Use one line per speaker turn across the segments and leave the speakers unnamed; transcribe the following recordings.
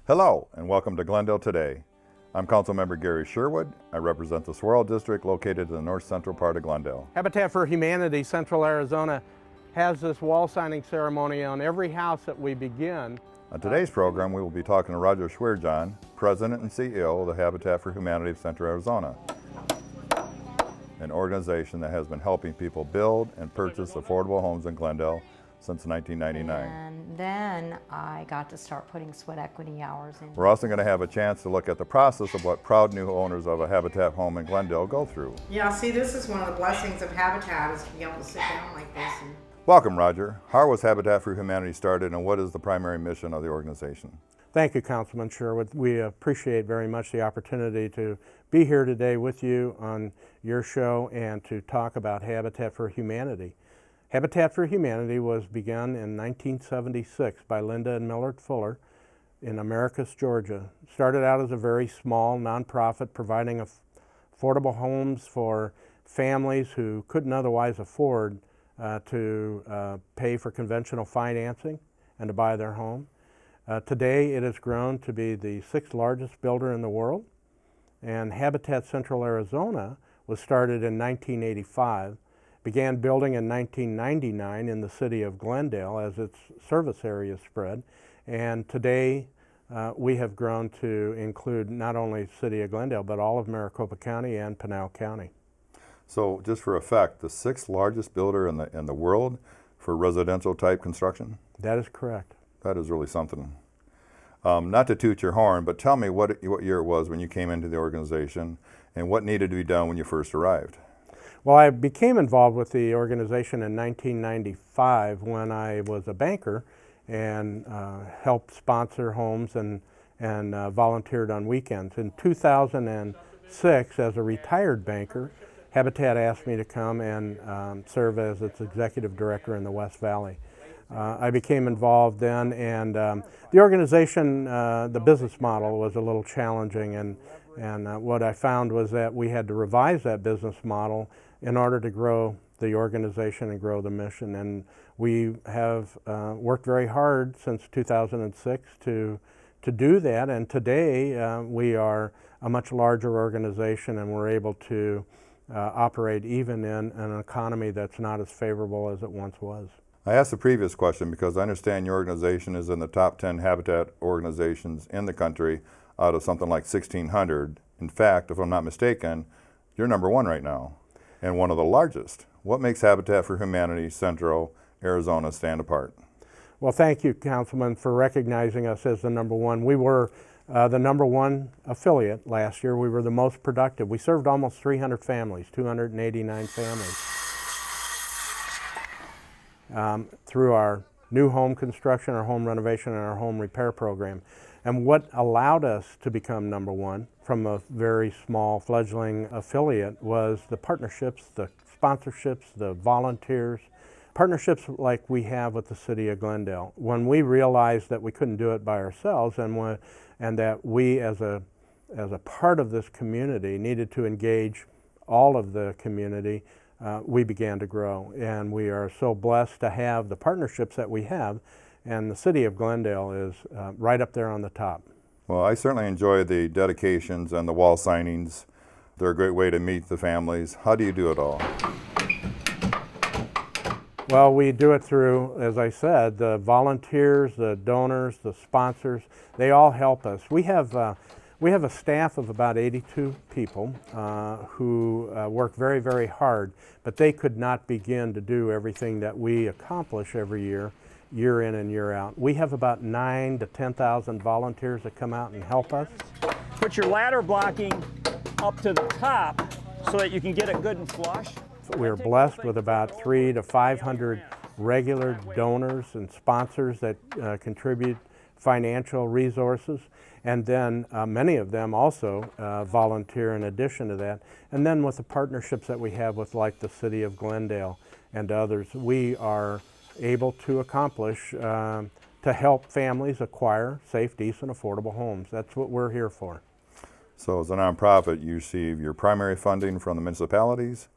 Hello and welcome to Glendale Today. I'm Councilmember Gary Sherwood. I represent the Sahuaro District located in the north central part of Glendale.
Habitat for Humanity Central Arizona has this wall signing ceremony on every house that we begin.
On today's program, we will be talking to Roger Schwierjohn, President and CEO of the Habitat for Humanity of Central Arizona, an organization that has been helping people build and purchase affordable homes in Glendale since 1999.
And then I got to start putting sweat equity hours in.
We're also going to have a chance to look at the process of what proud new owners of a Habitat home in Glendale go through.
Yeah, see, this is one of the blessings of Habitat, is to be able to sit down like this.
Welcome, Roger. How was Habitat for Humanity started and what is the primary mission of the organization?
Thank you, Councilman Sherwood. We appreciate very much the opportunity to be here today with you on your show and to talk about Habitat for Humanity. Habitat for Humanity was begun in 1976 by Linda and Millard Fuller in Americus, Georgia. Started out as a very small nonprofit providing affordable homes for families who couldn't otherwise afford to pay for conventional financing and to buy their home. Today it has grown to be the 6th largest builder in the world, and Habitat Central Arizona was started in 1985. Began building in 1999 in the city of Glendale as its service area spread, and today we have grown to include not only the city of Glendale but all of Maricopa County and Pinal County.
So just for effect, the 6th largest builder in the world for residential type construction?
That is correct.
That is really something. Not to toot your horn, but tell me what year it was when you came into the organization and what needed to be done when you first arrived.
Well, I became involved with the organization in 1995 when I was a banker and helped sponsor homes and volunteered on weekends. In 2006, as a retired banker, Habitat asked me to come and serve as its executive director in the West Valley. I became involved then, and the organization, the business model was a little challenging, and what I found was that we had to revise that business model in order to grow the organization and grow the mission. And we have worked very hard since 2006 to do that, and today we are a much larger organization and we're able to operate even in an economy that's not as favorable as it once was.
I asked the previous question because I understand your organization is in the top 10 Habitat organizations in the country out of something like 1,600. In fact, if I'm not mistaken, you're number 1 right now and one of the largest. What makes Habitat for Humanity Central Arizona stand apart?
Well, thank you, Councilman, for recognizing us as the number 1. We were the number 1 affiliate last year. We were the most productive. We served almost 300 families, 289 families. Through our new home construction, our home renovation, and our home repair program. And what allowed us to become number 1 from a very small fledgling affiliate was the partnerships, the sponsorships, the volunteers, partnerships like we have with the city of Glendale. When we realized that we couldn't do it by ourselves and that we as a part of this community needed to engage all of the community, we began to grow, and we are so blessed to have the partnerships that we have, and the city of Glendale is right up there on the top.
Well, I certainly enjoy the dedications and the wall signings. They're a great way to meet the families. How do you do it all?
Well, we do it through, as I said, the volunteers, the donors, the sponsors. They all help us. We have a staff of about 82 people who work very, very hard, but they could not begin to do everything that we accomplish every year, year in and year out. We have about 9,000 to 10,000 volunteers that come out and help us.
Put your ladder blocking up to the top so that you can get it good and flush.
We're blessed with about 300 to 500 regular donors and sponsors that contribute financial resources, and then many of them also volunteer in addition to that. And then with the partnerships that we have with like the city of Glendale and others, we are able to accomplish to help families acquire safe, decent, affordable homes. That's what we're here for.
So as a nonprofit, you receive your primary funding from the municipalities,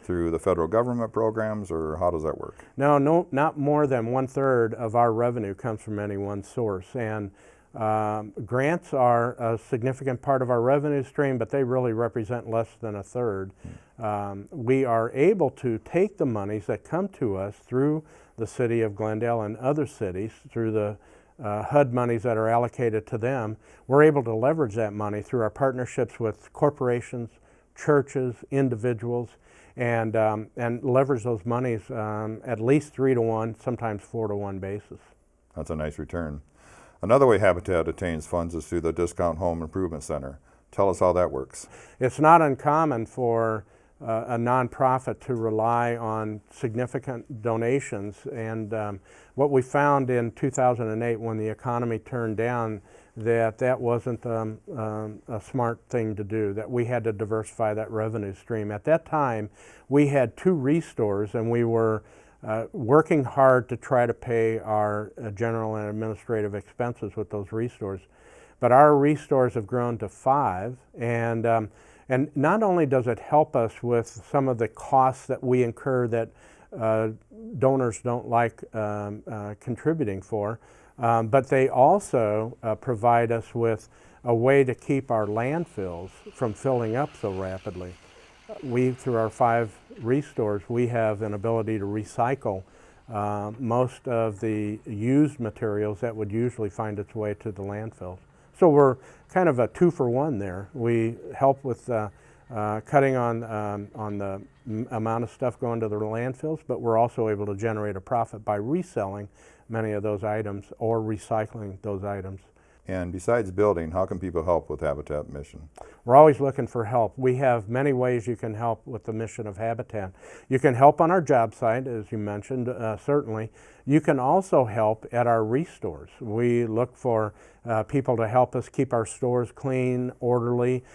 through the federal government programs, or how does that work?
No, not more than 1/3 of our revenue comes from any one source. And Grants are a significant part of our revenue stream, but they really represent less than a third. We are able to take the monies that come to us through the city of Glendale and other cities, through the HUD monies that are allocated to them. We're able to leverage that money through our partnerships with corporations, churches, individuals, and leverage those monies at least 3-to-1, sometimes 4-to-1 basis.
That's a nice return. Another way Habitat attains funds is through the Discount Home Improvement Center. Tell us how that works.
It's not uncommon for a nonprofit to rely on significant donations, and what we found in 2008 when the economy turned down, that wasn't a smart thing to do, that we had to diversify that revenue stream. At that time, we had 2 restores, and we were working hard to try to pay our general and administrative expenses with those restores. But our restores have grown to 5, and not only does it help us with some of the costs that we incur that donors don't like contributing for, but they also provide us with a way to keep our landfills from filling up so rapidly. Through our 5 restores, we have an ability to recycle most of the used materials that would usually find its way to the landfills. So we're kind of a 2-for-1 there. We help with cutting on the amount of stuff going to the landfills, but we're also able to generate a profit by reselling many of those items or recycling those items.
And besides building, how can people help with Habitat mission?
We're always looking for help. We have many ways you can help with the mission of Habitat. You can help on our job site, as you mentioned, certainly. You can also help at our restores. We look for people to help us keep our stores clean, orderly,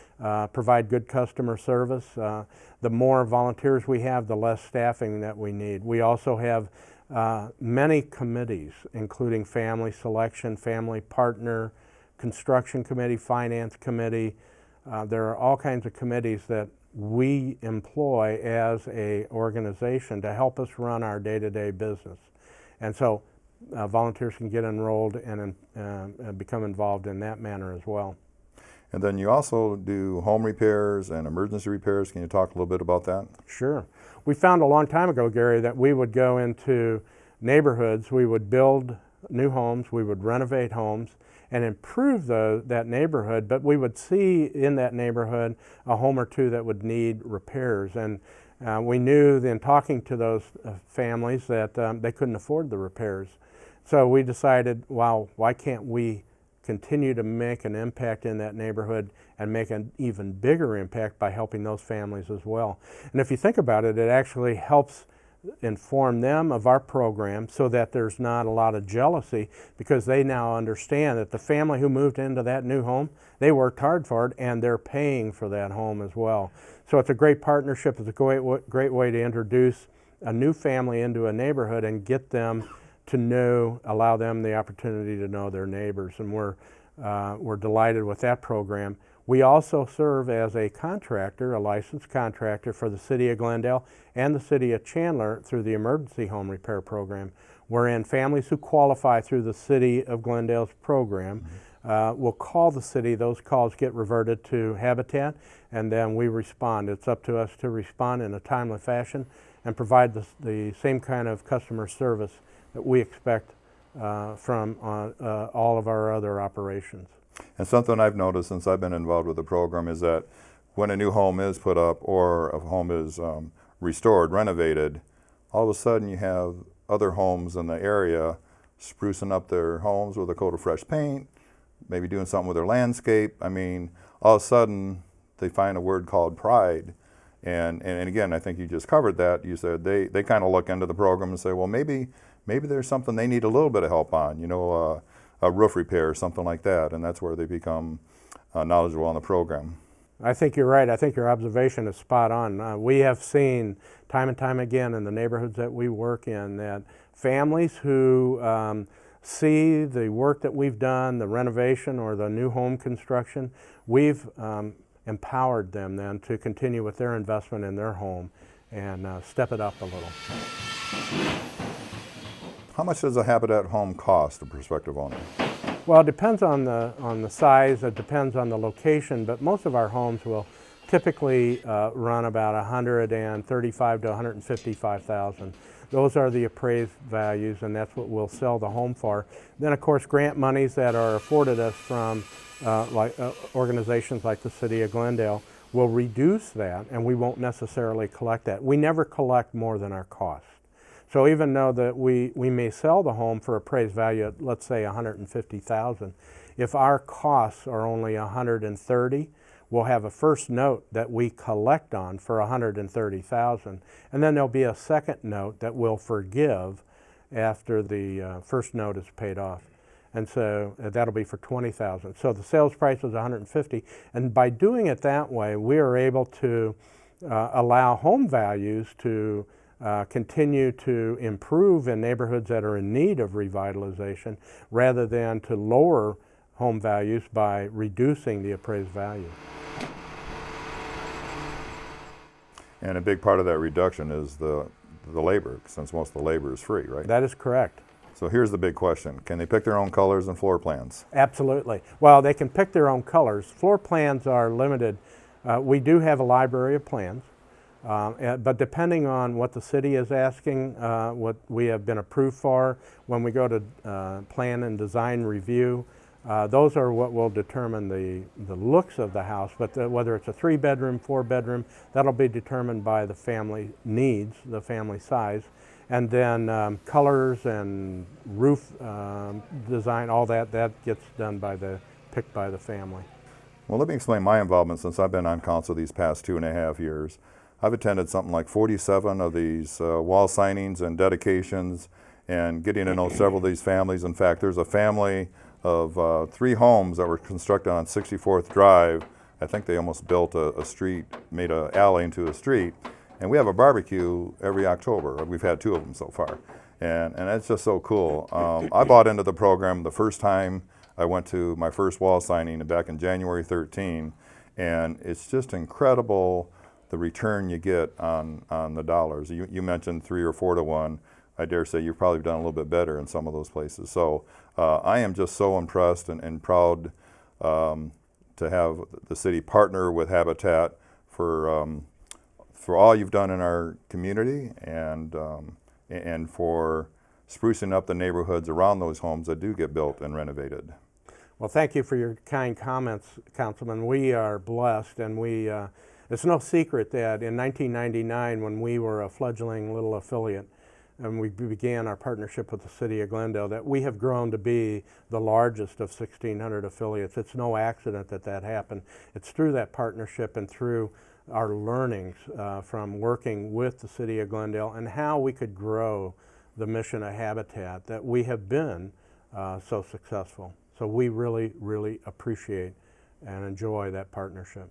provide good customer service. The more volunteers we have, the less staffing that we need. We also have many committees, including family selection, family partner, construction committee, finance committee. There are all kinds of committees that we employ as an organization to help us run our day-to-day business. And so volunteers can get enrolled and become involved in that manner as well.
And then you also do home repairs and emergency repairs. Can you talk a little bit about that?
Sure. We found a long time ago, Gary, that we would go into neighborhoods, we would build new homes, we would renovate homes and improve that neighborhood, but we would see in that neighborhood a home or two that would need repairs. And we knew in talking to those families that they couldn't afford the repairs. So we decided, well, why can't we continue to make an impact in that neighborhood and make an even bigger impact by helping those families as well. And if you think about it, it actually helps inform them of our program so that there's not a lot of jealousy, because they now understand that the family who moved into that new home, they worked hard for it and they're paying for that home as well. So it's a great partnership. It's a great way to introduce a new family into a neighborhood and get them to know, allow them the opportunity to know their neighbors, and we're delighted with that program. We also serve as a contractor, a licensed contractor for the City of Glendale and the City of Chandler through the Emergency Home Repair Program, wherein families who qualify through the City of Glendale's program will call the city. Those calls get reverted to Habitat, and then we respond. It's up to us to respond in a timely fashion and provide the same kind of customer service that we expect from all of our other operations.
And something I've noticed since I've been involved with the program is that when a new home is put up or a home is restored, renovated, all of a sudden you have other homes in the area sprucing up their homes with a coat of fresh paint, maybe doing something with their landscape. I mean, all of a sudden they find a word called pride. And again, I think you just covered that. You said they kind of look into the program and say, well, maybe there's something they need a little bit of help on, you know, a roof repair or something like that, and that's where they become knowledgeable on the program.
I think you're right. I think your observation is spot on. We have seen time and time again in the neighborhoods that we work in that families who see the work that we've done, the renovation or the new home construction, we've empowered them then to continue with their investment in their home and step it up a little.
How much does a Habitat home cost a prospective owner?
Well, it depends on the size, it depends on the location, but most of our homes will typically run about 135 to 155,000. Those are the appraised values, and that's what we'll sell the home for. Then, of course, grant monies that are afforded us from organizations like the City of Glendale will reduce that, and we won't necessarily collect that. We never collect more than our cost. So even though that we may sell the home for appraised value at, let's say, 150,000, if our costs are only 130, we'll have a first note that we collect on for 130,000, and then there'll be a second note that we'll forgive after the first note is paid off. And so that'll be for 20,000. So the sales price was 150, and by doing it that way, we are able to allow home values to continue to improve in neighborhoods that are in need of revitalization, rather than to lower home values by reducing the appraised value.
And a big part of that reduction is the labor, since most of the labor is free, right?
That is correct.
So here's the big question. Can they pick their own colors and floor plans?
Absolutely. Well, they can pick their own colors. Floor plans are limited. We do have a library of plans, but depending on what the city is asking, what we have been approved for, when we go to plan and design review, those are what will determine the looks of the house, but whether it's a 3-bedroom, 4-bedroom, that'll be determined by the family needs, the family size, and then colors and roof design, all that gets done picked by the family.
Well, let me explain my involvement since I've been on council these past 2.5 years. I've attended something like 47 of these wall signings and dedications, and getting to know several of these families. In fact, there's a family of 3 homes that were constructed on 64th Drive. I think they almost built a street, made an alley into a street. And we have a barbecue every October. We've had 2 of them so far. And it's just so cool. I bought into the program the first time I went to my first wall signing back in January 13. And it's just incredible the return you get on the dollars. You mentioned 3 or 4 to 1. I dare say you've probably done a little bit better in some of those places. So I am just so impressed and proud to have the city partner with Habitat for all you've done in our community, and for sprucing up the neighborhoods around those homes that do get built and renovated.
Well, thank you for your kind comments, Councilman. We are blessed, and it's no secret that in 1999, when we were a fledgling little affiliate, and we began our partnership with the City of Glendale, that we have grown to be the largest of 1,600 affiliates. It's no accident that happened. It's through that partnership and through our learnings from working with the City of Glendale and how we could grow the mission of Habitat that we have been so successful. So we really, really appreciate and enjoy that partnership.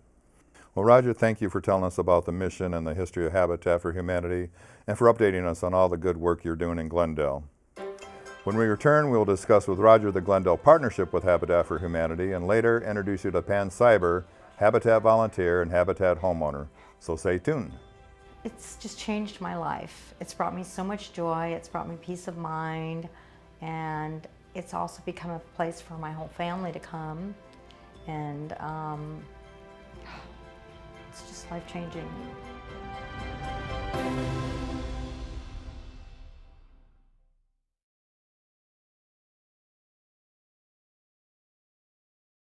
Well, Roger, thank you for telling us about the mission and the history of Habitat for Humanity, and for updating us on all the good work you're doing in Glendale. When we return, we will discuss with Roger the Glendale partnership with Habitat for Humanity, and later introduce you to Pan Cyber, Habitat volunteer and Habitat homeowner. So stay tuned.
It's just changed my life. It's brought me so much joy. It's brought me peace of mind. And it's also become a place for my whole family to come. And it's just life-changing.